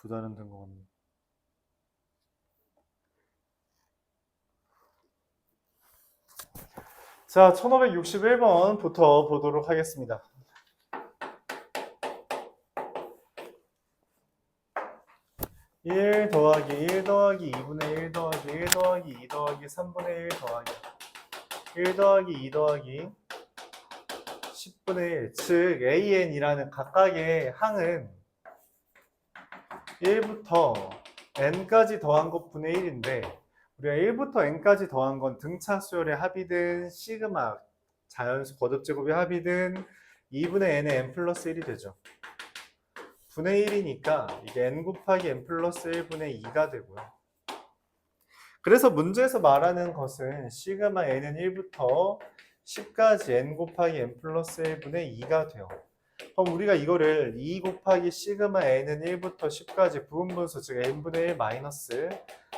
두 달은 된 것 같네. 자, 1561번부터 보도록 하겠습니다. (1 더하기 1 더하기 2분의 1 더하기 1 더하기 2 더하기 3분의 1 더하기 1 더하기 2 더하기 10분의 1) 즉 AN이라는 각각의 항은 1부터 n까지 더한 것 분의 1인데 우리가 1부터 n까지 더한 건 등차 수열의 합이든 시그마 자연수 거듭제곱의 합이든 2분의 n의 n 플러스 1이 되죠. 분의 1이니까 이게 n 곱하기 n 플러스 1분의 2가 되고요. 그래서 문제에서 말하는 것은 시그마 n은 1부터 10까지 n 곱하기 n 플러스 1분의 2가 돼요. 그럼 우리가 이거를 2 곱하기 시그마 n은 1부터 10까지 부분분수 즉 n분의 1 마이너스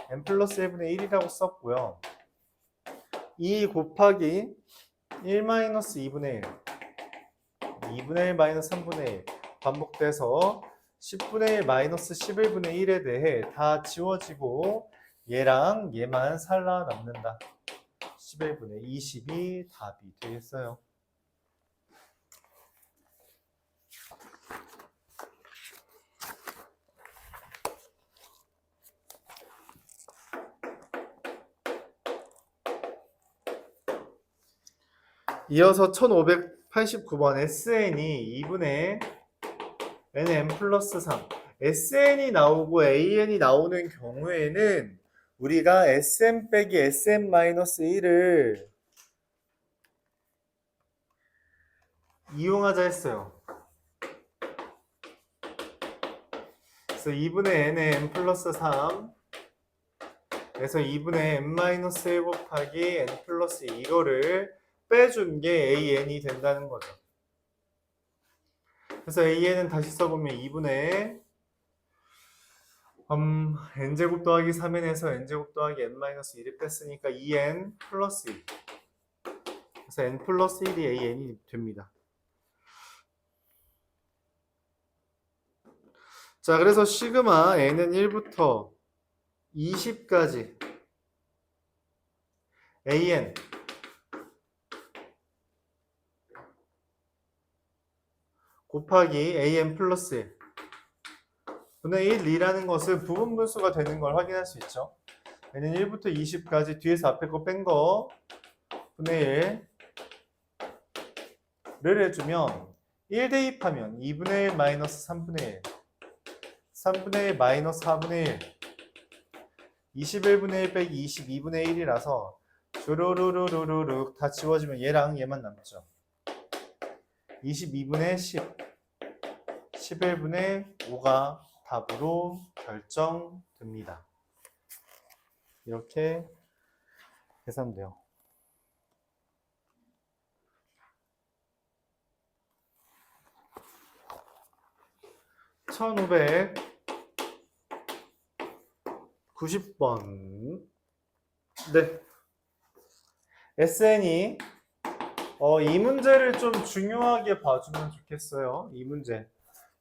n 플러스 1분의 1이라고 썼고요. 2 곱하기 1 마이너스 2분의 1 2분의 1 마이너스 3분의 1 반복돼서 10분의 1 마이너스 11분의 1에 대해 다 지워지고 얘랑 얘만 살아남는다. 11분의 20이 답이 되겠어요. 이어서 1589번 SN이 2분의 NN 플러스 3 SN이 나오고 AN이 나오는 경우에는 우리가 SM 빼기 SM 마이너스 1을 이용하자 했어요. 그래서 2분의 n의 n 플러스 3 그래서 2분의 n 마이너스 1 곱하기 n 플러스 2 이거를 빼준 게 AN이 된다는 거죠. 그래서 AN은 다시 써보면 2분의 n제곱 더하기 3n에서 n제곱 더하기 n 마이너스 1을 뺐으니까 2n 플러스 1 그래서 n 플러스 1이 AN이 됩니다. 자, 그래서 시그마 n은 1부터 20까지 AN 곱하기 AN 플러스 1 분의 1이라는 것은 부분분수가 되는 걸 확인할 수 있죠. n은 1부터 20까지 뒤에서 앞에 거 뺀 거 분의 1을 해주면 1 대입하면 2분의 1 마이너스 3분의 1 3분의 1 마이너스 4분의 1 21분의 1 빼기 22분의 1이라서 주르르르르륵 다 지워지면 얘랑 얘만 남죠. 22분의 10 11분의 5가 답으로 결정됩니다. 이렇게 계산돼요. (1590번) 네. SN이 이 문제를 좀 중요하게 봐주면 좋겠어요.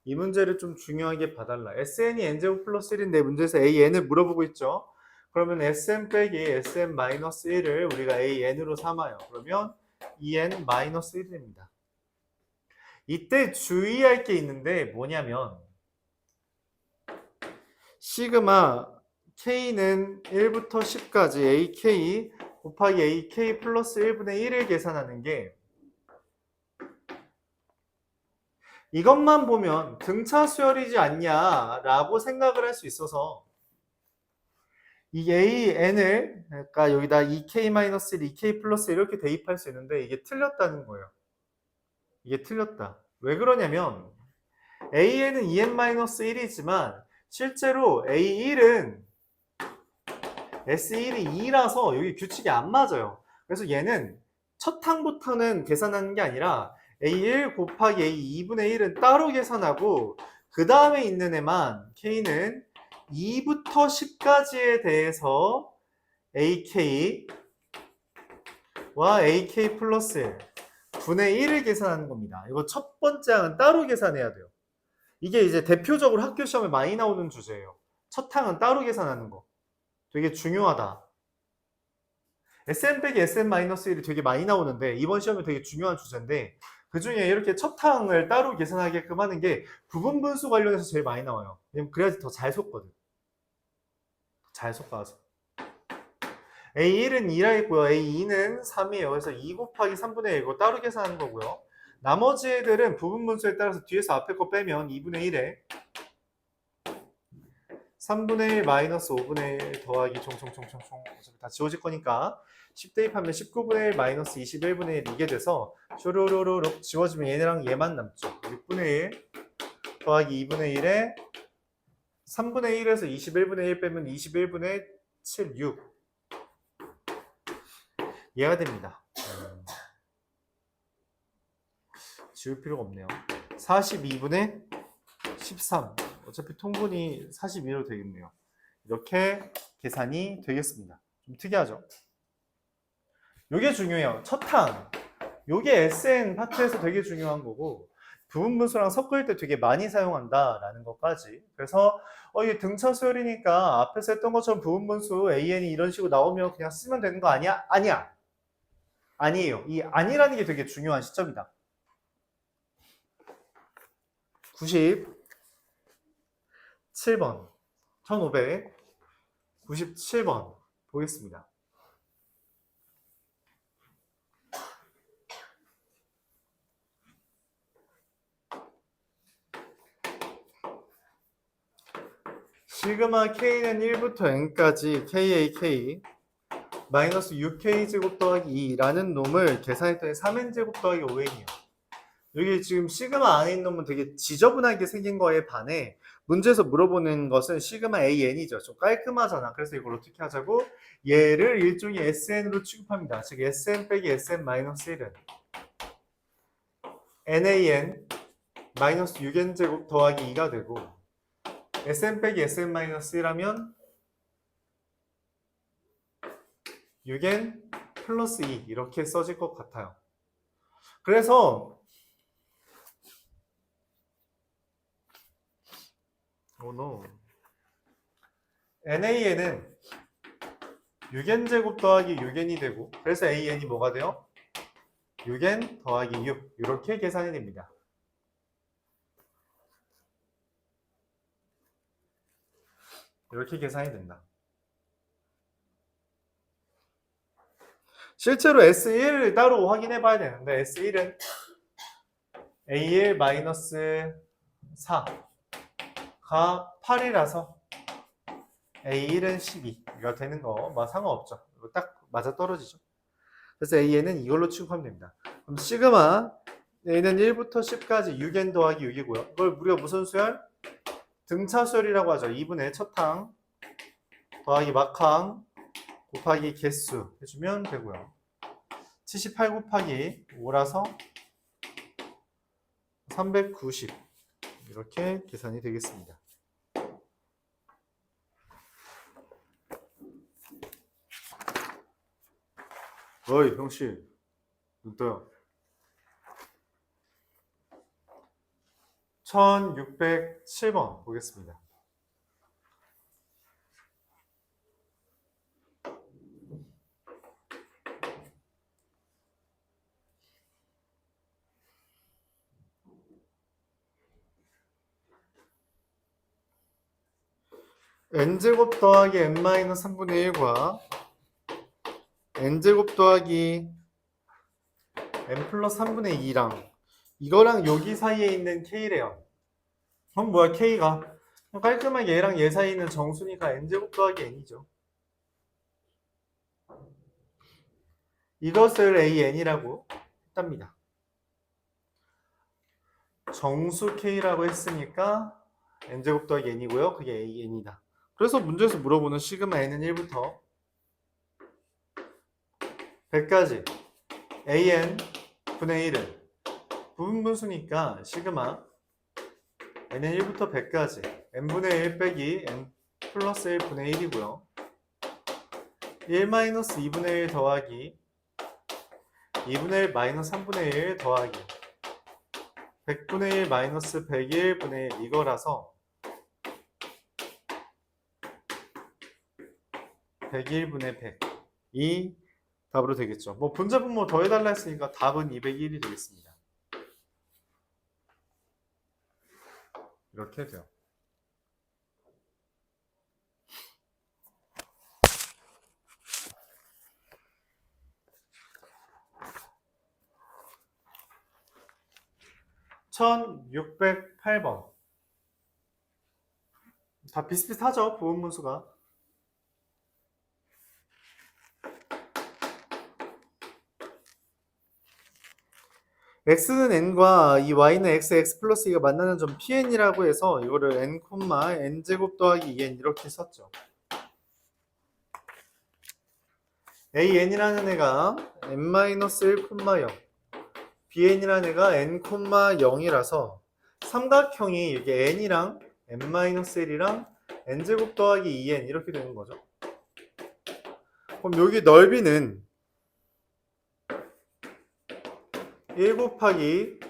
이 문제를 좀 중요하게 봐달라. SN이 n제곱 플러스 1인데 문제에서 AN을 물어보고 있죠. 그러면 SM 빼기 SM 마이너스 1을 우리가 AN으로 삼아요. 그러면 2N 마이너스 1이 됩니다. 이때 주의할 게 있는데 뭐냐면 시그마 K는 1부터 10까지 AK 곱하기 AK 플러스 1분의 1을 계산하는 게 이것만 보면 등차 수열이지 않냐라고 생각을 할 수 있어서 이 AN을 그러니까 여기다 2K-1, 2K 플러스 이렇게 대입할 수 있는데 이게 틀렸다는 거예요. 이게 틀렸다. 왜 그러냐면 AN은 2N-1이지만 실제로 A1은 S1이 2라서 여기 규칙이 안 맞아요. 그래서 얘는 첫 항부터는 계산하는 게 아니라 A1 곱하기 A2분의 1은 따로 계산하고 그 다음에 있는 애만 K는 2부터 10까지에 대해서 AK와 AK 플러스 1 분의 1을 계산하는 겁니다. 이거 첫 번째 항은 따로 계산해야 돼요. 이게 이제 대표적으로 학교 시험에 많이 나오는 주제예요. 첫 항은 따로 계산하는 거. 되게 중요하다. SM 빼기 SM-1이 되게 많이 나오는데 이번 시험에 되게 중요한 주제인데 그 중에 이렇게 첫 항을 따로 계산하게끔 하는 게 부분 분수 관련해서 제일 많이 나와요. 왜냐면 그래야지 더 잘 속거든. 잘 속아서. A1은 2라 했고요. A2는 3이에요. 그래서 2 곱하기 3분의 1고 따로 계산하는 거고요. 나머지 애들은 부분 분수에 따라서 뒤에서 앞에 거 빼면 2분의 1에 3분의 1 마이너스 5분의 1 더하기 총총총총총 어차피 다 지워질 거니까 10 대입하면 19분의 1 마이너스 21분의 1 이게 돼서 쇼로로로록 지워지면 얘네랑 얘만 남죠. 6분의 1 더하기 2분의 1에 3분의 1에서 21분의 1 빼면 21분의 7, 6 얘가 됩니다. 지울 필요가 없네요. 42분의 13 어차피 통분이 42로 되겠네요. 이렇게 계산이 되겠습니다. 좀 특이하죠? 요게 중요해요. 첫 항. 요게 SN 파트에서 되게 중요한 거고 부분 분수랑 섞을 때 되게 많이 사용한다라는 것까지. 그래서 이게 등차 수열이니까 앞에서 했던 것처럼 부분 분수 AN이 이런 식으로 나오면 그냥 쓰면 되는 거 아니야? 아니야. 아니에요. 이 아니라는 게 되게 중요한 시점이다. 97번 1597번 보겠습니다. 시그마 K는 1부터 N까지 KAK 마이너스 6K제곱 더하기 2라는 놈을 계산했더니 3N제곱 더하기 5N이에요. 여기 지금 시그마 안에 있는 놈은 되게 지저분하게 생긴 거에 반해 문제에서 물어보는 것은 시그마 AN이죠. 좀 깔끔하잖아. 그래서 이걸 어떻게 하자고? 얘를 일종의 SN으로 취급합니다. 즉 SN 빼기 SN-1은 NAN 마이너스 6N제곱 더하기 2가 되고 SN 빼기 SN-1이라면 6N 플러스 2 이렇게 써질 것 같아요. 그래서 NAN은 6N제곱 더하기 6N이 되고 그래서 AN이 뭐가 돼요? 6N 더하기 6 이렇게 계산이 됩니다. 이렇게 계산이 된다. 실제로 S1을 따로 확인해 봐야 되는데 S1은 A1-4가 8이라서 A1은 12가 되는 거 뭐 상관없죠. 딱 맞아 떨어지죠. 그래서 AN은 이걸로 취급하면 됩니다. 그럼 시그마 A는 1부터 10까지 6N 더하기 6이고요. 이걸 우리가 무슨 수열? 등차 수열이라고 하죠. 2분의 첫 항 더하기 막항 곱하기 개수 해주면 되고요. 78 곱하기 5라서 390 이렇게 계산이 되겠습니다. 어이 형씨 눈 떠요. 1607번 보겠습니다. n제곱 더하기 n-3분의 1과 n제곱 더하기 n 플러스 3분의 2랑 이거랑 여기 사이에 있는 k래요. 그럼 뭐야 k가? 깔끔하게 얘랑 얘 사이에 있는 정수니까 n제곱 더하기 n이죠. 이것을 AN이라고 했답니다. 정수 K라고 했으니까 N제곱 더하기 N이고요. 그게 AN이다. 그래서 문제에서 물어보는 시그마 N은 1부터 100까지 AN 분의 1은 부분분수니까 시그마 N은 1부터 100까지 N분의 1 빼기 N 플러스 1 분의 1이고요. 1 마이너스 2분의 1 더하기 2분의 1 마이너스 3분의 1 더하기 100분의 1 마이너스 101분의 1 이거라서 101분의 100이 답으로 되겠죠. 뭐 분자분 뭐 더해달라 했으니까 답은 201이 되겠습니다. 이렇게 돼요. (1608번) 다 비슷비슷하죠, 부분분수가. x는 n과 이 y는 x 플러스 2가 만나는 점 pn이라고 해서 이거를 n, n제곱 더하기 2n 이렇게 썼죠. an이라는 애가 n-1, bn이라는 애가 n,0이라서 삼각형이 이게 n이랑 n-1이랑 n제곱 더하기 2n 이렇게 되는 거죠. 그럼 여기 넓이는 1 곱하기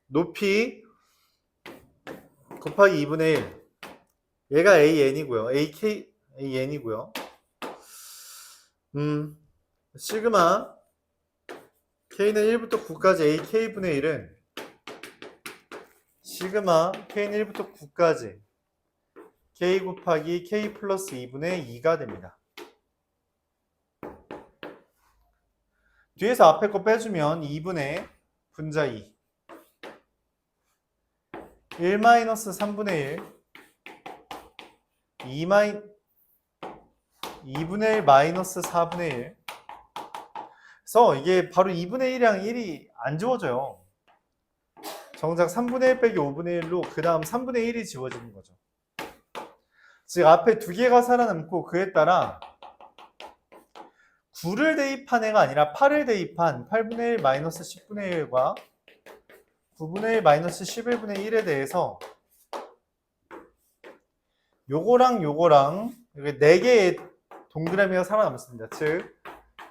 높이 곱하기 2분의 1. 얘가 an이고요. an이고요. 시그마 k는 1부터 9까지 ak분의 1은 시그마 k는 1부터 9까지 k 곱하기 k 플러스 2분의 2가 됩니다. 뒤에서 앞에 거 빼주면 2분의 분자 2 1-3분의 1 2분의 1 마이너스 4분의 1. 그래서 이게 바로 2분의 1이랑 1이 안 지워져요. 정작 3분의 1 빼기 5분의 1로 그 다음 3분의 1이 지워지는 거죠. 즉 앞에 두 개가 살아남고 그에 따라 9를 대입한 애가 아니라 8을 대입한 8분의 1 마이너스 10분의 1과 9분의 1 마이너스 11분의 1에 대해서 요거랑 요거랑 이렇게 4개의 동그라미가 살아남습니다. 즉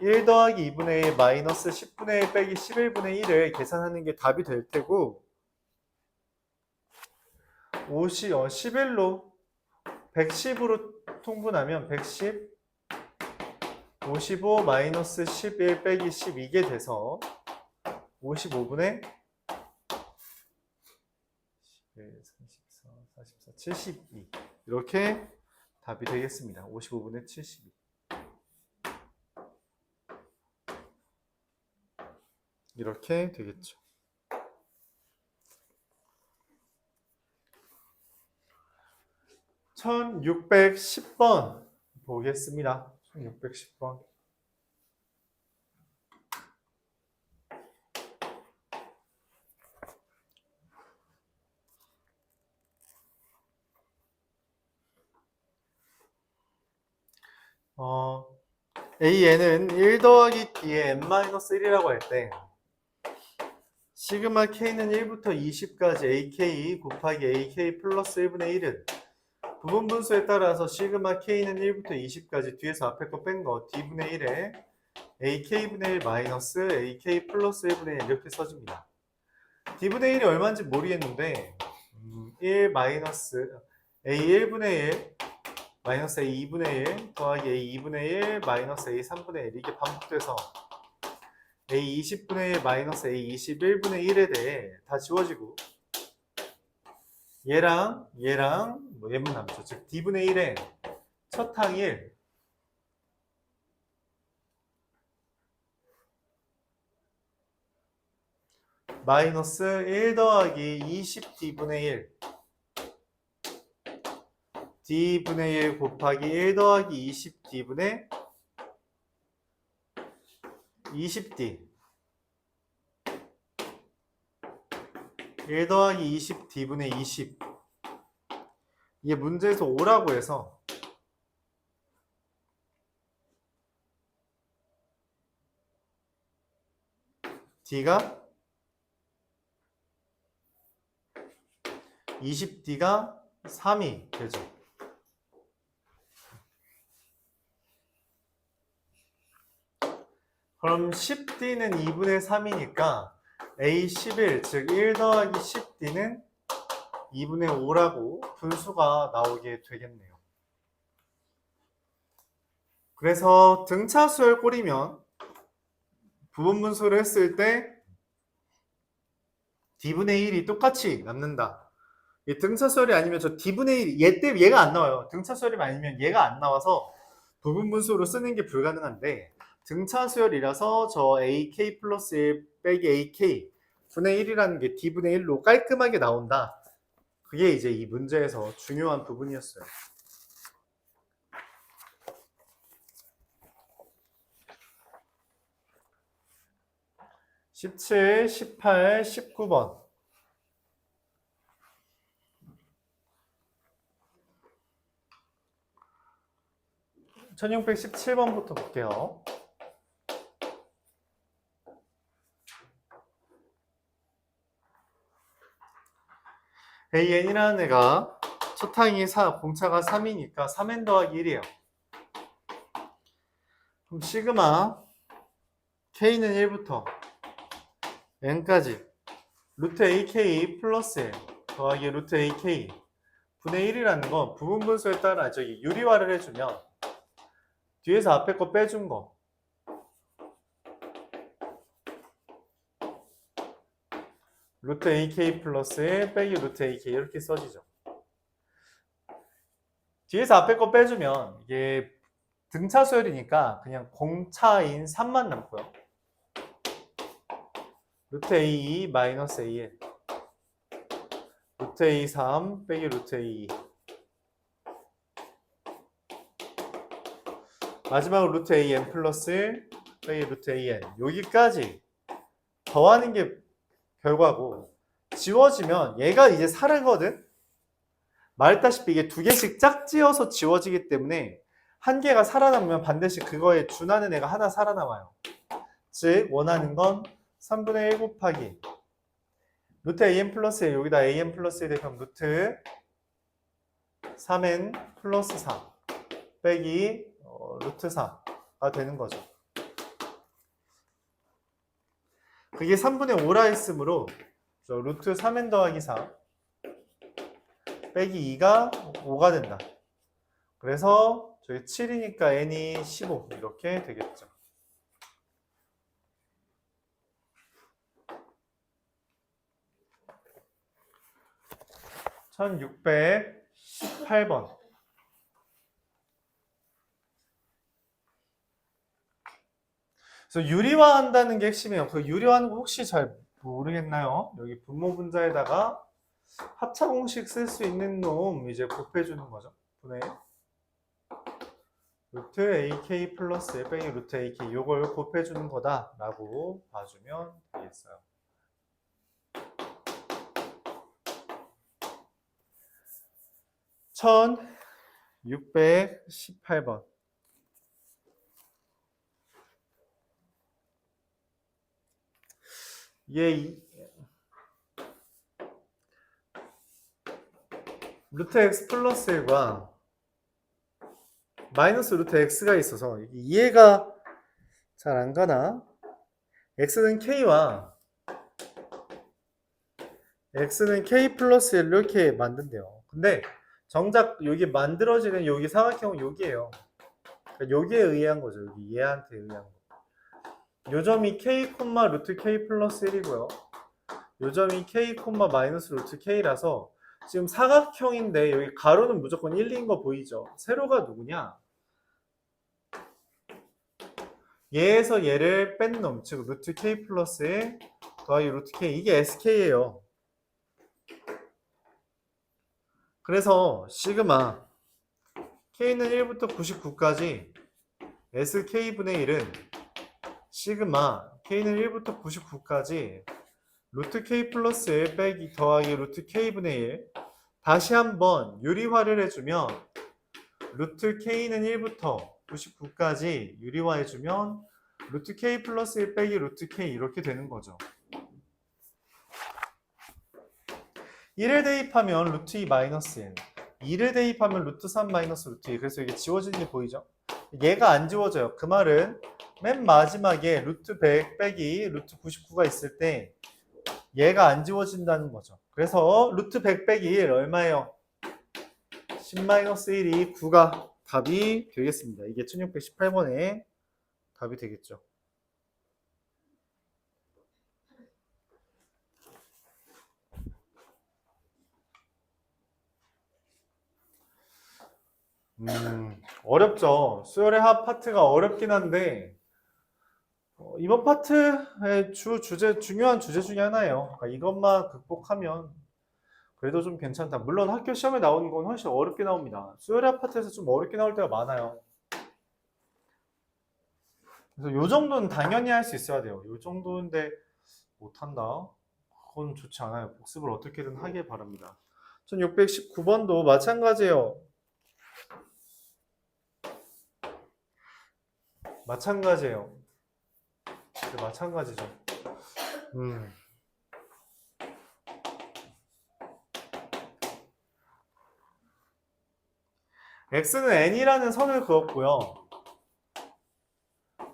1 더하기 2분의 1 마이너스 10분의 1 빼기 11분의 1을 계산하는 게 답이 될 테고 11로 110으로 통분하면 110 55 마이너스 11 빼기 10 이게 돼서 55분의 11, 34, 44, 72 이렇게 답이 되겠습니다. 55분의 72 이렇게 되겠죠. (1610번) 보겠습니다. 1610번. AN은 1 더하기 B의 n-1이라고 할 때 시그마 K는 1부터 20까지 AK 곱하기 AK 플러스 1분의 1은 부분분수에 따라서 시그마 K는 1부터 20까지 뒤에서 앞에 거 뺀 거 D분의 1에 AK분의 1 마이너스 AK 플러스 1분의 1 이렇게 써줍니다. D분의 1이 얼마인지 모르겠는데 1 마이너스 A1분의 1 마이너스 A2분의 1 더하기 A2분의 1 마이너스 A3분의 1 이게 반복돼서 A20분의 1 마이너스 A21분의 1에 대해 다 지워지고 얘랑 뭐 얘만 남죠. 즉 D분의 1의 첫 항 1 마이너스 1 더하기 20D분의 1 D분의 1 곱하기 1 더하기 20D분의 20D 1 더하기 20D분의 20 이게 문제에서 5라고 해서 D가 20D가 3이 되죠. 그럼 10D는 2분의 3이니까 A11, 즉 1 더하기 10D는 2분의 5라고 분수가 나오게 되겠네요. 그래서 등차수열 꼴이면 부분분수를 했을 때 D분의 1이 똑같이 남는다. 이 등차수열이 아니면 저 D분의 1, 얘가 안 나와요. 등차수열이 아니면 얘가 안 나와서 부분분수로 쓰는 게 불가능한데 등차수열이라서 저 AK 플러스 1 빼기 AK 분의 1이라는 게 D분의 1로 깔끔하게 나온다. 그게 이제 이 문제에서 중요한 부분이었어요. 17, 18, 19번. 1617번부터 볼게요. AN이라는 애가 첫 항이 4, 공차가 3이니까 3n 더하기 1이에요. 그럼 시그마 K는 1부터 N까지 루트 AK 플러스 1 더하기 루트 AK 분의 1이라는 건 부분분수에 따라 저기 유리화를 해주면 뒤에서 앞에 거 빼준 거 루트 AK 플러스 1 빼기 루트 AK 이렇게 써지죠. 뒤에서 앞에 거 빼주면 이게 등차수열이니까 그냥 공차인 3만 남고요. 루트 A2 마이너스 AN 루트 A3 빼기 루트 A2 마지막으로 루트 AN 플러스 1 빼기 루트 AN 여기까지 더하는 게 결과고 지워지면 얘가 이제 사르거든. 말했다시피 이게 두 개씩 짝지어서 지워지기 때문에 한 개가 살아남으면 반드시 그거에 준하는 애가 하나 살아남아요. 즉 원하는 건 3분의 1 곱하기 루트 AN 플러스 1 여기다 AN 플러스 1 그럼 루트 3N 플러스 4 빼기 루트 4가 되는 거죠. 그게 3분의 5라 했으므로 루트 3N 더하기 4 빼기 2가 5가 된다. 그래서 저기 7이니까 N이 15 이렇게 되겠죠. (1618번) 그래서 유리화한다는 게 핵심이에요. 그 유리화하는 거 혹시 잘 모르겠나요? 여기 분모 분자에다가 합차 공식 쓸 수 있는 놈 이제 곱해주는 거죠. 분의 루트 AK 플러스 1 빼기 루트 AK 요걸 곱해주는 거다라고 봐주면 되겠어요. (1618번) 얘 루트 x 플러스 1과 마이너스 루트 x가 있어서 이해가 잘 안 가나? x는 k와 x는 k 플러스 1로 이렇게 만든대요. 근데 정작 여기 만들어지는 여기 사각형은 여기에요. 그러니까 여기에 의한 거죠. 여기 얘한테 의한 거. 요 점이 k, 루트 k 플러스 1이고요. 요 점이 k, 마이너스 루트 k라서 지금 사각형인데 여기 가로는 무조건 1인 거 보이죠? 세로가 누구냐? 얘에서 얘를 뺀 놈, 즉 루트 k 플러스 1 더하기 루트 k 이게 sk예요. 그래서 시그마 k는 1부터 99까지 sk분의 1은 시그마 k는 1부터 99까지 루트 k 플러스 1 빼기 더하기 루트 k분의 1 다시 한번 유리화를 해주면 루트 k는 1부터 99까지 유리화해주면 루트 k 플러스 1 빼기 루트 k 이렇게 되는 거죠. 1을 대입하면 루트 2 마이너스 1 2를 대입하면 루트 3 마이너스 루트 2 그래서 이게 지워지는 게 보이죠? 얘가 안 지워져요. 그 말은 맨 마지막에 루트 100 빼기 루트 99가 있을 때 얘가 안 지워진다는 거죠. 그래서 루트 100 빼기 1 얼마예요? 10-1이 9가 답이 되겠습니다. 이게 1618번의 답이 되겠죠. 어렵죠. 수열의 합 파트가 어렵긴 한데 이번 파트의 중요한 주제 중에 하나예요. 그러니까 이것만 극복하면 그래도 좀 괜찮다. 물론 학교 시험에 나오는 건 훨씬 어렵게 나옵니다. 수열의 합 파트에서 좀 어렵게 나올 때가 많아요. 그래서 요 정도는 당연히 할 수 있어야 돼요. 요 정도인데 못한다? 그건 좋지 않아요. 복습을 어떻게든 하길 바랍니다. 1619번도 마찬가지예요. 마찬가지예요. 마찬가지죠. x는 n이라는 선을 그었고요.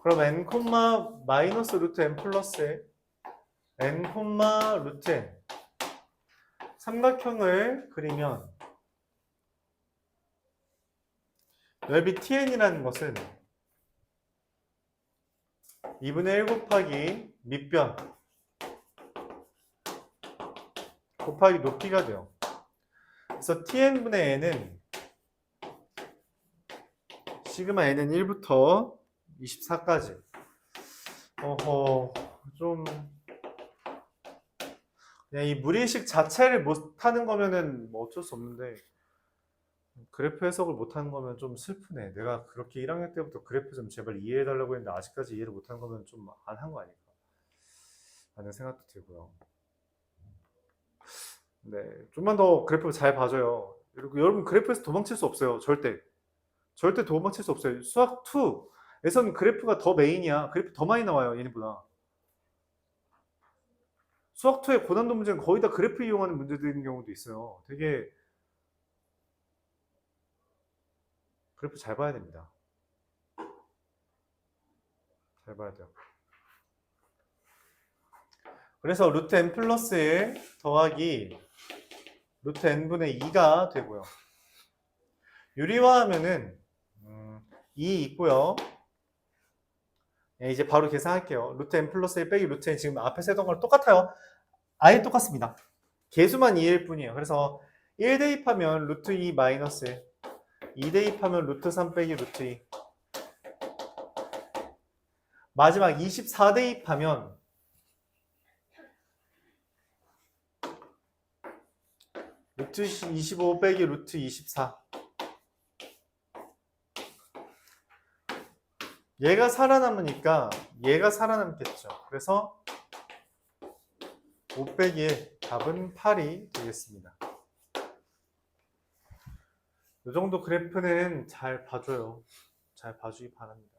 그럼 n, 마이너스 루트 n 플러스 n, 루트 n 삼각형을 그리면 넓이 tn이라는 것은 2분의 1 곱하기 밑변 곱하기 높이가 돼요. 그래서 tn분의 n은 시그마 n은 1부터 24까지. 좀 그냥 이 무리식 자체를 못하는 거면은 뭐 어쩔 수 없는데 그래프 해석을 못하는 거면 좀 슬프네. 내가 그렇게 1학년 때부터 그래프 좀 제발 이해해달라고 했는데 아직까지 이해를 못하는 거면 좀 안 한 거 아닐까 라는 생각도 들고요. 네, 좀만 더 그래프를 잘 봐줘요. 그리고 여러분 그래프에서 도망칠 수 없어요. 절대 도망칠 수 없어요. 수학 2에서는 그래프가 더 메인이야. 그래프 더 많이 나와요. 얘네보다. 수학 2의 고난도 문제는 거의 다 그래프 이용하는 문제들인 경우도 있어요. 되게 그래프 잘 봐야 됩니다. 잘 봐야 돼요. 그래서 루트 n 플러스 1 더하기 루트 n분의 2가 되고요. 유리화하면은 2 있고요. 네, 이제 바로 계산할게요. 루트 n 플러스 1 빼기 루트 n 지금 앞에서 했던 거랑 똑같아요. 아예 똑같습니다. 개수만 2일 뿐이에요. 그래서 1 대입하면 루트 2 마이너스 1, 2 대입하면 루트 3 빼기 루트 2, 마지막 24 대입하면 루트 25 빼기 루트 24. 얘가 살아남으니까 얘가 살아남겠죠. 그래서 5 빼기 1, 답은 8이 되겠습니다. 이 정도 그래프는 잘 봐줘요. 잘 봐주기 바랍니다.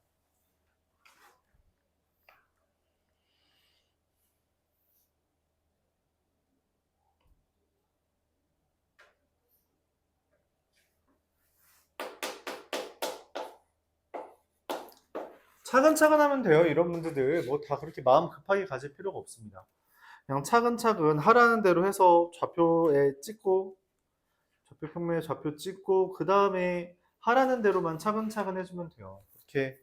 차근차근 하면 돼요. 이런 문제들 뭐 다 그렇게 마음 급하게 가질 필요가 없습니다. 그냥 차근차근 하라는 대로 해서 좌표에 찍고 좌표 평면에 좌표 찍고 그 다음에 하라는 대로만 차근차근 해주면 돼요. 그렇게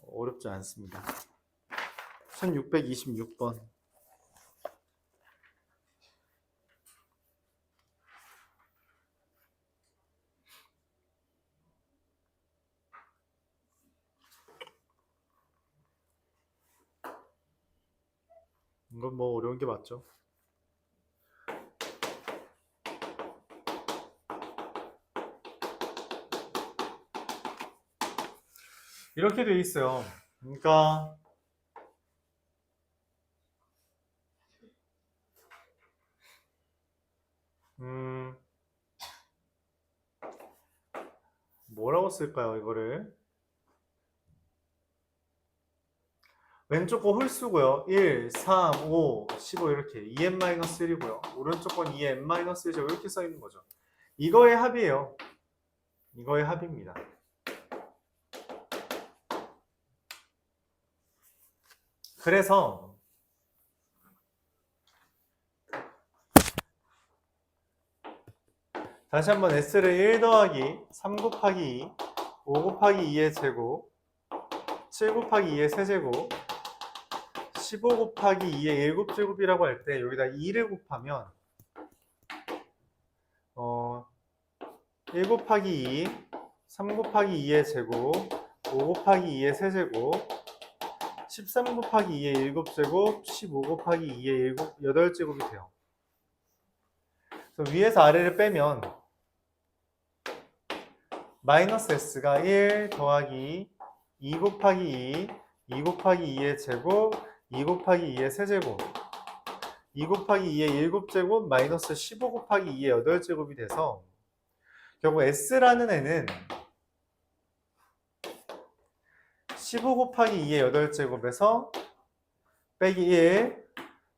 어렵지 않습니다. 1626번. 이건 뭐 어려운 게 맞죠? 이렇게 돼 있어요. 그러니까 뭐라고 쓸까요, 이거를? 왼쪽 거 홀수고요. 1, 3, 5, 15 이렇게 2n-1이고요. 오른쪽 건 2n-1이죠. 이렇게 써 있는 거죠. 이거의 합이에요. 이거의 합입니다. 그래서 다시 한번 S를 1 더하기 3 곱하기 2, 5 곱하기 2의 제곱, 7 곱하기 2의 세제곱, 15 곱하기 2의 7제곱이라고 할 때 여기다 2를 곱하면 1 곱하기 2, 3 곱하기 2의 제곱, 5 곱하기 2의 세제곱, 13 곱하기 2의 7제곱, 15 곱하기 2의 8제곱이 돼요. 그래서 위에서 아래를 빼면 마이너스 S가 1 더하기 2 곱하기 2, 2 곱하기 2의 제곱, 2 곱하기 2의 세제곱, 2 곱하기 2의 7제곱, 마이너스 15 곱하기 2의 8제곱이 돼서 결국 S라는 애는 15 곱하기 2의 8제곱에서 빼기 1,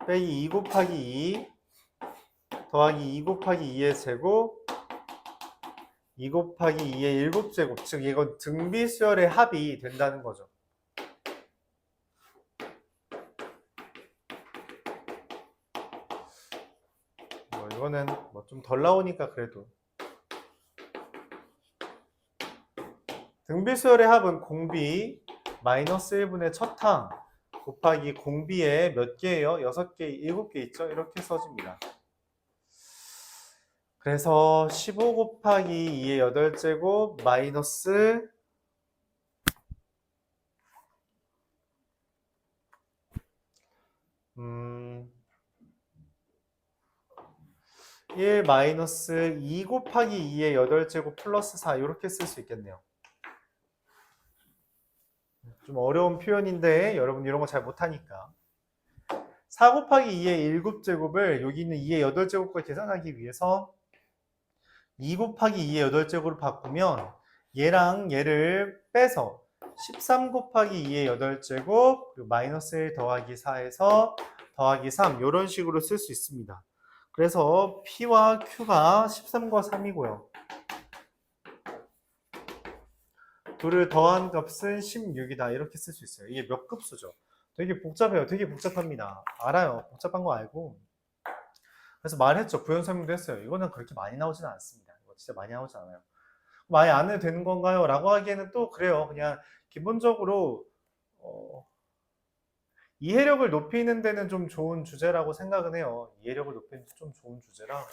빼기 2 곱하기 2, 더하기 2 곱하기 2의 제곱, 2 곱하기 2의 7제곱, 즉 이건 등비수열의 합이 된다는 거죠. 이거는 좀 덜 나오니까 그래도 등비수열의 합은 공비 마이너스 1분의 첫항 곱하기 공비의 몇 개예요? 6개, 7개 있죠? 이렇게 써집니다. 그래서 15 곱하기 2의 8제곱 마이너스 1 마이너스 2 곱하기 2의 8제곱 플러스 4 이렇게 쓸 수 있겠네요. 좀 어려운 표현인데 여러분 이런 거 잘 못하니까 4 곱하기 2의 7제곱을 여기 있는 2의 8제곱과 계산하기 위해서 2 곱하기 2의 8제곱을 바꾸면 얘랑 얘를 빼서 13 곱하기 2의 8제곱 그리고 마이너스 1 더하기 4에서 더하기 3 이런 식으로 쓸 수 있습니다. 그래서 P와 Q가 13과 3이고요. 둘을 더한 값은 16이다. 이렇게 쓸 수 있어요. 이게 몇 급수죠? 되게 복잡해요. 되게 복잡합니다. 알아요. 복잡한 거 알고. 그래서 말했죠. 부연 설명도 했어요. 이거는 그렇게 많이 나오지는 않습니다. 이거 진짜 많이 나오지 않아요. 많이 안 해도 되는 건가요? 라고 하기에는 또 그래요. 그냥 기본적으로 이해력을 높이는 데는 좀 좋은 주제라고 생각은 해요. 이해력을 높이는 데 좀 좋은 주제라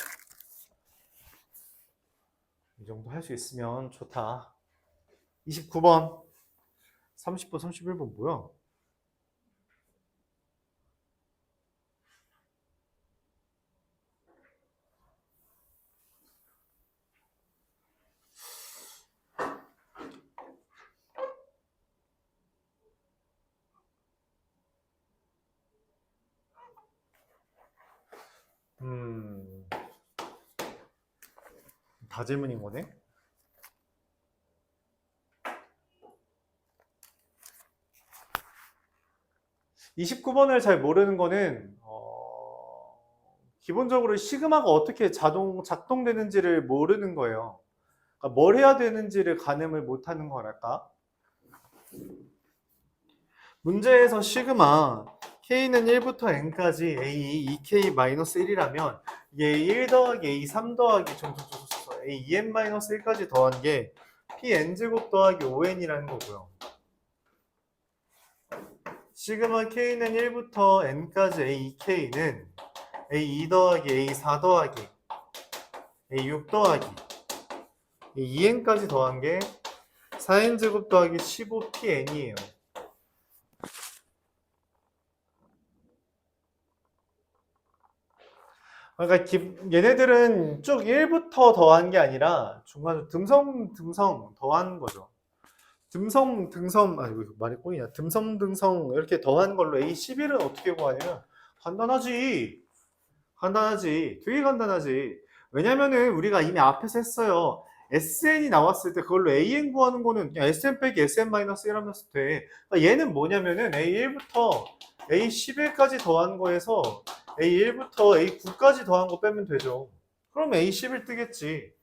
이 정도 할 수 있으면 좋다. 29번 30번 31번 뭐야? 다 질문인 거네. 29번을 잘 모르는 거는 기본적으로 시그마가 어떻게 작동되는지를 모르는 거예요. 그러니까 뭘 해야 되는지를 가늠을 못하는 거랄까. 문제에서 시그마 K는 1부터 N까지 A 2K-1이라면 얘 1 더하기 A 3 더하기 A 2N-1까지 더한 게 PN제곱 더하기 5N이라는 거고요. 시그마 K는 1부터 N까지 A 2K는 A 2 더하기 A 4 더하기 A 6 더하기 A 2N까지 더한 게 4N제곱 더하기 15PN이에요. 그러니까 얘네들은 쭉 1부터 더한 게 아니라 중간에 듬성 더한 거죠. 듬성 이거 말이 꼬이냐. 듬성 이렇게 더한 걸로 A11은 어떻게 구하냐면 간단하지. 되게 간단하지. 왜냐면은 우리가 이미 앞에서 했어요. SN이 나왔을 때 그걸로 AN 구하는 거는 그냥 SN 빼기 SN-1 하면 돼. 그러니까 얘는 뭐냐면은 A1부터 A11까지 더한 거에서 A1부터 A9까지 더한 거 빼면 되죠. 그럼 A11 뜨겠지.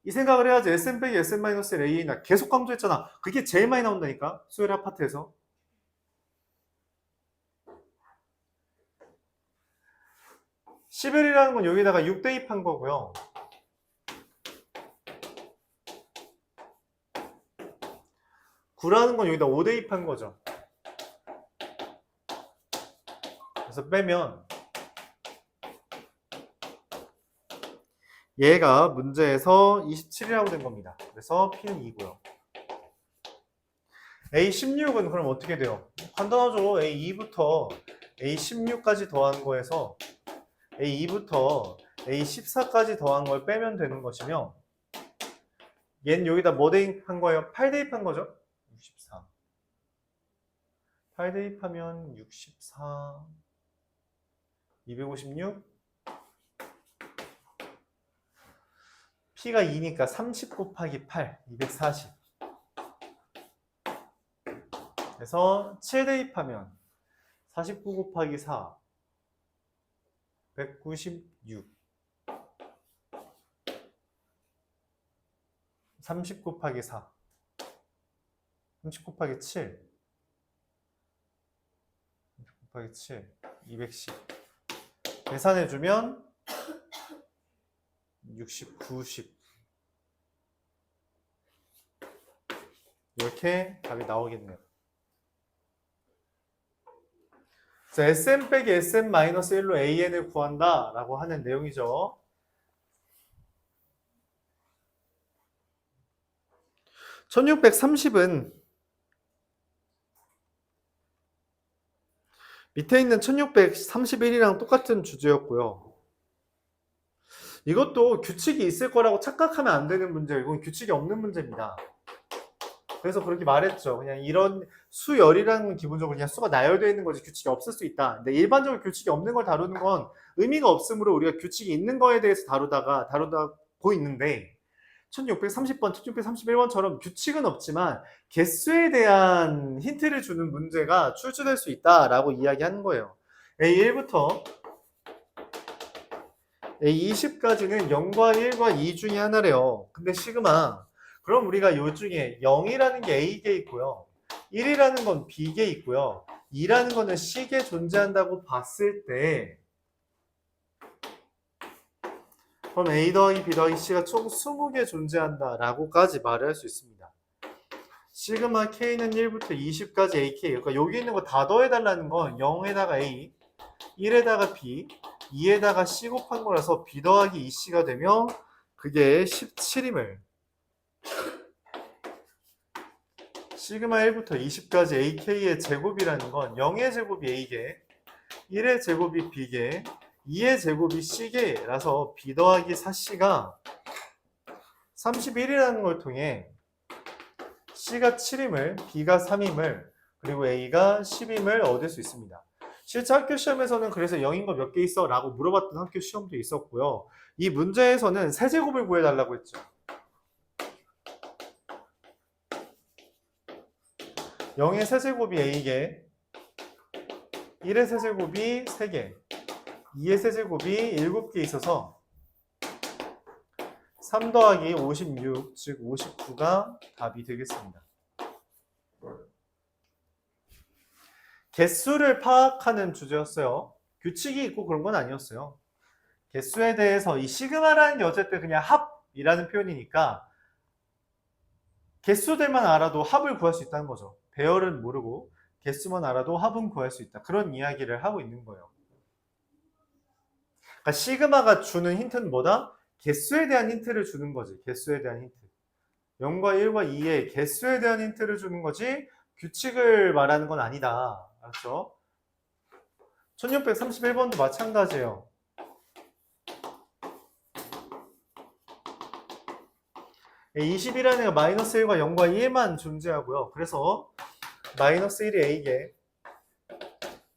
이 생각을 해야지. SM 빼기 SM 마이너스 A 나 계속 강조했잖아. 그게 제일 많이 나온다니까. 수열의 아파트에서. 11이라는 건 여기다가 6 대입한 거고요. 9라는 건 여기다 5 대입한 거죠. 그래서 빼면 얘가 문제에서 27이라고 된 겁니다. 그래서 P는 2고요. A16은 그럼 어떻게 돼요? 간단하죠. A2부터 A16까지 더한 거에서 A2부터 A14까지 더한 걸 빼면 되는 것이며 얘는 여기다 뭐 대입한 거예요? 8 대입한 거죠? 64. 8 대입하면 64, 256, P가 2니까 30 곱하기 8, 240. 그래서 7 대입하면 49 곱하기 4, 196. 30 곱하기 4, 30 곱하기 7, 30 곱하기 7, 210. 계산해주면 60, 90. 이렇게 답이 나오겠네요. 자, SM 빼기 SM 마이너스 1로 AN을 구한다 라고 하는 내용이죠. (1630은) 밑에 있는 1631이랑 똑같은 주제였고요. 이것도 규칙이 있을 거라고 착각하면 안 되는 문제예요. 이건 규칙이 없는 문제입니다. 그래서 그렇게 말했죠. 그냥 이런 수열이라는 건 기본적으로 그냥 수가 나열되어 있는 거지 규칙이 없을 수 있다. 근데 일반적으로 규칙이 없는 걸 다루는 건 의미가 없으므로 우리가 규칙이 있는 거에 대해서 다루다고 있는데 1630번, 1631번처럼 규칙은 없지만 개수에 대한 힌트를 주는 문제가 출제될 수 있다라고 이야기하는 거예요. A1부터 A20까지는 0과 1과 2 중에 하나래요. 근데 시그마 그럼 우리가 요 중에 0이라는 게 A계 있고요. 1이라는 건 B계 있고요. 2라는 거는 C계 존재한다고 봤을 때 그럼 A 더하기 B 더하기 C가 총 20개 존재한다라고까지 말을 할 수 있습니다. 시그마 K는 1부터 20까지 AK. 그러니까 여기 있는 거 다 더해달라는 건 0에다가 A, 1에다가 B, 2에다가 C 곱한 거라서 B 더하기 2C가 되면 그게 17임을. 시그마 1부터 20까지 AK의 제곱이라는 건 0의 제곱이 A계, 1의 제곱이 B계, 2의 제곱이 C계라서 B 더하기 4C가 31이라는 걸 통해 C가 7임을, B가 3임을, 그리고 A가 10임을 얻을 수 있습니다. 실제 학교 시험에서는 그래서 0인 거 몇 개 있어? 라고 물어봤던 학교 시험도 있었고요. 이 문제에서는 세제곱을 구해달라고 했죠. 0의 세제곱이 A계, 1의 세제곱이 3개, 2의 세제곱이 7개 있어서 3 더하기 56, 즉 59가 답이 되겠습니다. 개수를 파악하는 주제였어요. 규칙이 있고 그런 건 아니었어요. 개수에 대해서 이 시그마라는 게 어쨌든 그냥 합이라는 표현이니까 개수들만 알아도 합을 구할 수 있다는 거죠. 배열은 모르고 개수만 알아도 합은 구할 수 있다. 그런 이야기를 하고 있는 거예요. 그러니까 시그마가 주는 힌트는 뭐다? 개수에 대한 힌트를 주는 거지. 개수에 대한 힌트. 0과 1과 2의 개수에 대한 힌트를 주는 거지 규칙을 말하는 건 아니다. 알았죠? 1631번도 마찬가지예요. A20이라는 애가 마이너스 1과 0과 2에만 존재하고요. 그래서 마이너스 1이 A계,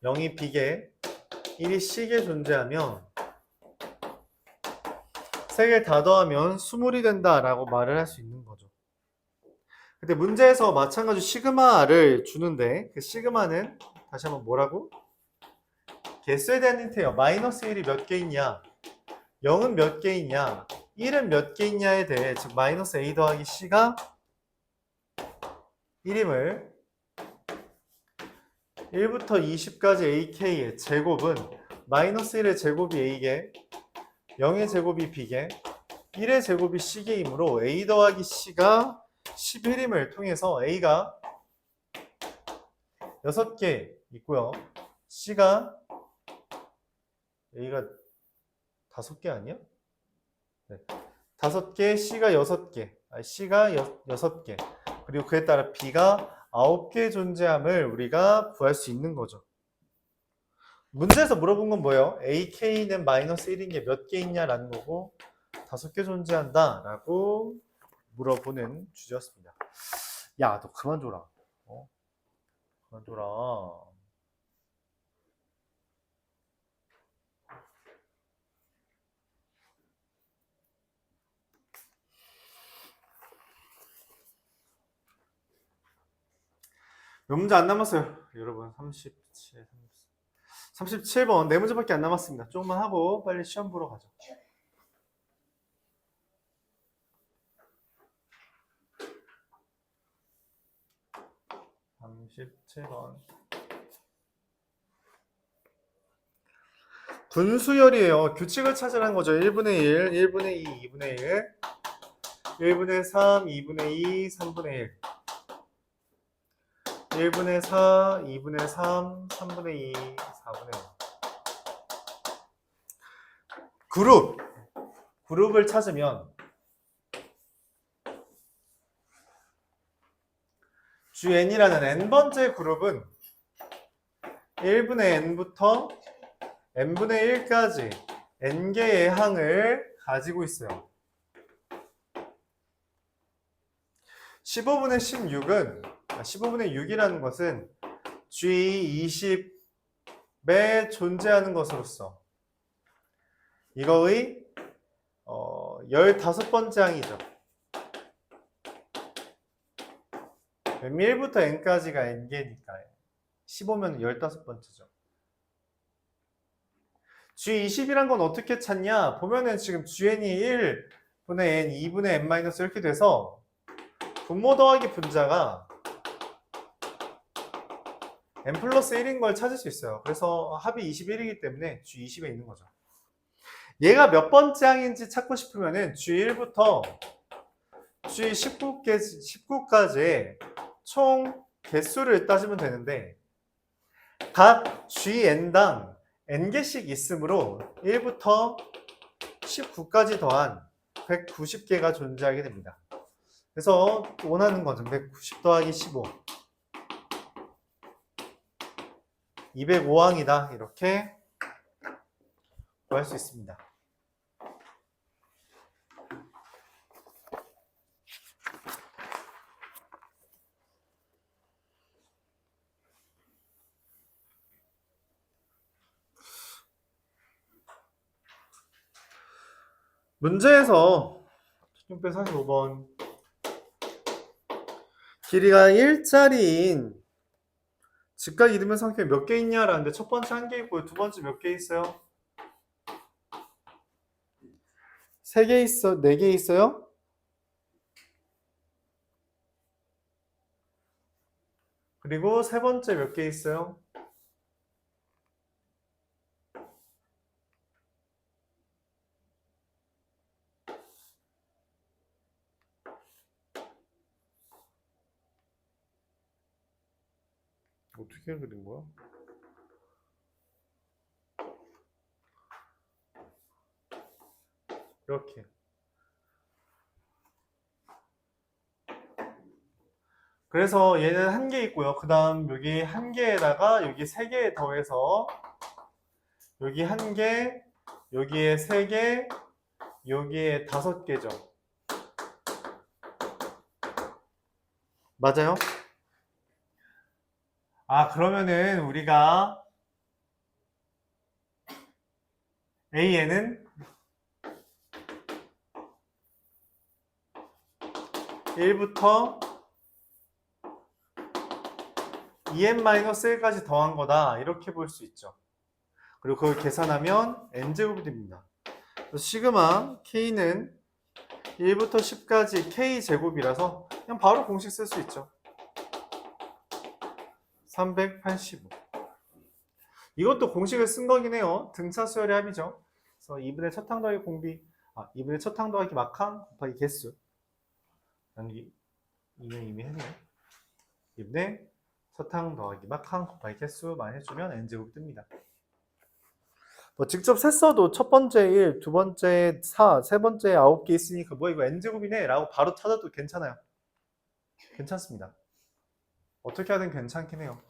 0이 B계, 1이 C계 존재하면 3개 다 더하면 20이 된다라고 말을 할 수 있는 거죠. 근데 문제에서 마찬가지로 시그마를 주는데 그 시그마는 다시 한번 뭐라고? 개수에 대한 힌트예요. 마이너스 1이 몇 개 있냐? 0은 몇 개 있냐? 1은 몇 개 있냐에 대해, 즉 마이너스 a 더하기 c가 1임을 1부터 20까지 ak의 제곱은 마이너스 1의 제곱이 a개, 0의 제곱이 b개, 1의 제곱이 c개이므로 a 더하기 c가 11임을 통해서 a가 6개 있고요. C가 A가 5개 아니야? 네. 5개, C가 6개. C가 6개. 그리고 그에 따라 B가 9개 존재함을 우리가 구할 수 있는 거죠. 문제에서 물어본 건 뭐예요? AK는 마이너스 1인 게 몇 개 있냐라는 거고 5개 존재한다 라고 물어보는 주제였습니다. 야, 너 그만 줘라. 그만 줘라. 몇 문제 안 남았어요. 여러분 37번 네 문제밖에 안 남았습니다. 조금만 하고 빨리 시험 보러 가죠. 분수열이에요. 규칙을 찾으라는 거죠. 1분의 1, 1분의 2, 2분의 1, 1분의 3, 2분의 2, 3분의 1, 1분의 4, 2분의 3, 3분의 2, 4분의 1. 그룹을 찾으면 Gn이라는 n번째 그룹은 1분의 n부터 n분의 1까지 n개의 항을 가지고 있어요. 15분의 6이라는 것은 G20에 존재하는 것으로서 이거의 15번째 항이죠. 1부터 n까지가 n개니까요. 15면 15번째죠. G20이란 건 어떻게 찾냐? 보면은 지금 Gn이 1분의 n, 2분의 n- 이렇게 돼서 분모 더하기 분자가 n 플러스 1인 걸 찾을 수 있어요. 그래서 합이 21이기 때문에 G20에 있는 거죠. 얘가 몇 번째 항인지 찾고 싶으면은 G1부터 G19까지 총 개수를 따지면 되는데 각 GN당 n개씩 있으므로 1부터 19까지 더한 190개가 존재하게 됩니다. 그래서 원하는 거죠. 190 더하기 15 205항이다 이렇게 구할 수 있습니다. 문제에서 45번 길이가 1짜리인 직각 이등변 삼각형이 몇 개 있냐라는데 첫 번째 1개 있고요. 두 번째 몇 개 있어요? 3개 있어, 4개 있어요? 그리고 세 번째 몇 개 있어요? 어떻게 그린 거야? 이렇게. 그래서 얘는 1개 있고요. 그 다음 여기 1개에다가 여기 3개 더해서 여기 1개, 여기에 3개, 여기에 5개죠. 맞아요? 아, 그러면은 우리가 AN은 1부터 2n-1까지 더한 거다 이렇게 볼 수 있죠. 그리고 그걸 계산하면 n제곱이 됩니다. 그래서 시그마 K는 1부터 10까지 K제곱이라서 그냥 바로 공식 쓸 수 있죠. 385. 이것도 공식을 쓴 거긴 해요. 등차 수열의 합이죠. 그래서 2분의 첫 항 더하기 공비, 2분의 첫 항 더하기 막항 곱하기 개수. 나누기 2는 이미 했네. 2분의 첫 항 더하기 막항 곱하기 개수만 해주면 n제곱이 뜹니다. 뭐 직접 셌어도 첫 번째 1, 두 번째 4, 세 번째 9개 있으니까 뭐 이거 n제곱이네 라고 바로 찾아도 괜찮아요. 괜찮습니다. 어떻게 하든 괜찮긴 해요.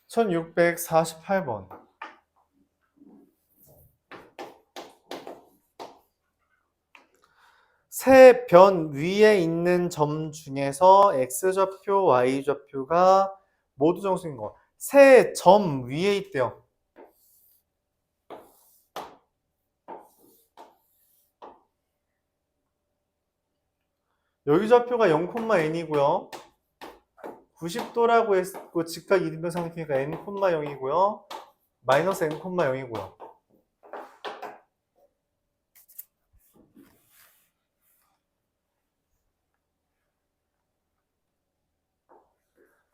(1648번) 세 변 위에 있는 점 중에서 x좌표, y좌표가 모두 정수인 거. 세 점 위에 있대요. 여기 좌표가 0,n이고요. 90도라고 했고 직각 이등변삼각형이니까 n,0이고요. 마이너스 n,0이고요.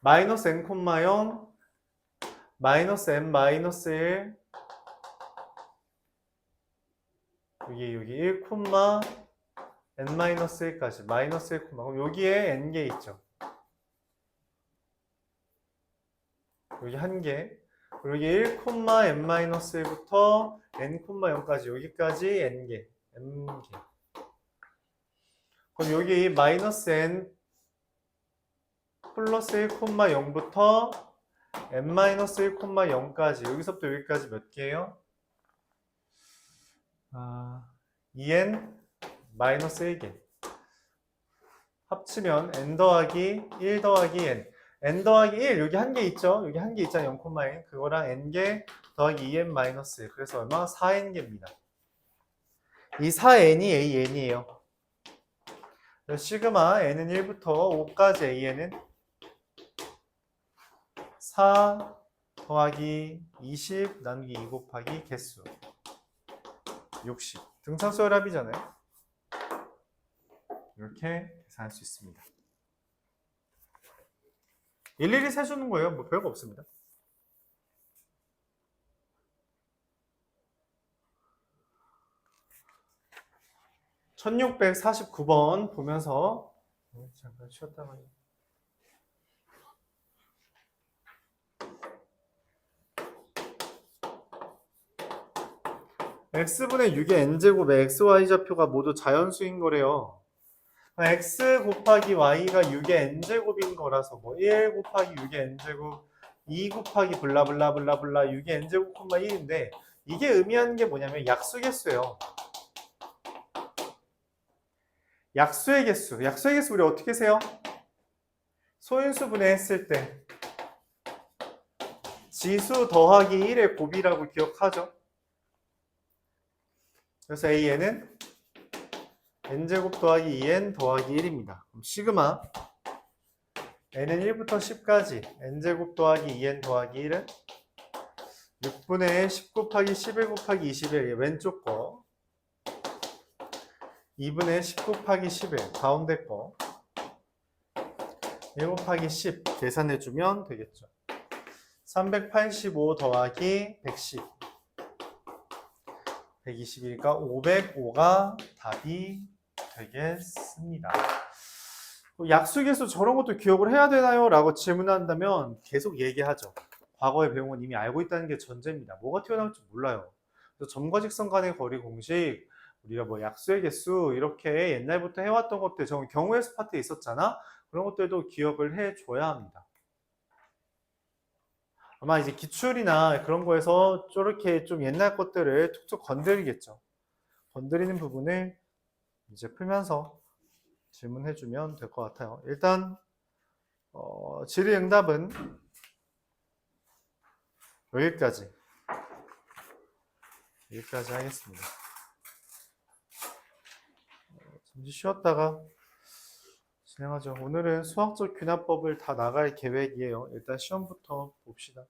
마이너스 n,0, 마이너스 n 마이너스 1, 여기 1, n 마이너스 1까지 마이너스 1, 그럼 여기에 n개 있죠. 여기 한 개. 그리고 여기 1, n 마이너스 1부터 n, 0까지 여기까지 n개, n개. 그럼 여기 마이너스 n 플러스 1, 0부터 n 마이너스 1, 0까지 여기서부터 여기까지 몇 개예요? 2n 마이너스 1개. 합치면 n 더하기 1 더하기 n 더하기 1 여기 한 개 있죠? 여기 한 개 있잖아요. 0,n 그거랑 n개 더하기 2n 마이너스 1 그래서 얼마? 4n개입니다. 이 4n이 an이에요. 시그마 n은 1부터 5까지 an은 4 더하기 20 나누기 2 곱하기 개수 60 등차수열합이잖아요. 이렇게 계산할 수 있습니다. 일일이 세주는 거예요. 뭐 별거 없습니다. (1649번) 보면서 잠깐 쉬었다가 x분의 6의 n제곱의 xy좌표가 모두 자연수인 거래요. x 곱하기 y가 6의 n제곱인 거라서 뭐 1 곱하기 6의 n제곱 2 곱하기 블라블라블라블라 6의 n제곱, 1인데 이게 의미하는 게 뭐냐면 약수 개수예요. 약수의 개수. 약수의 개수 우리 어떻게 세요? 소인수 분해했을 때 지수 더하기 1의 곱이라고 기억하죠? 그래서 AN은 n제곱 더하기 2n 더하기 1입니다. 그럼 시그마 n은 1부터 10까지 n제곱 더하기 2n 더하기 1은 6분의 10 곱하기 11 곱하기 21 왼쪽 거 2분의 10 곱하기 11 가운데 거 1 곱하기 10 계산해주면 되겠죠. 385 더하기 110 120이니까 505가 답이 되겠습니다. 약수개수 저런 것도 기억을 해야 되나요? 라고 질문한다면 계속 얘기하죠. 과거에 배운 건 이미 알고 있다는 게 전제입니다. 뭐가 튀어나올지 몰라요. 그래서 점과 직선 간의 거리 공식, 우리가 뭐 약수의 개수 이렇게 옛날부터 해왔던 것들, 저 경우의 수 파트에 있었잖아. 그런 것들도 기억을 해줘야 합니다. 아마 이제 기출이나 그런 거에서 저렇게 좀 옛날 것들을 툭툭 건드리겠죠. 건드리는 부분을 이제 풀면서 질문해주면 될 것 같아요. 일단 질의응답은 여기까지 하겠습니다. 잠시 쉬었다가 진행하죠. 오늘은 수학적 귀납법을 다 나갈 계획이에요. 일단 시험부터 봅시다.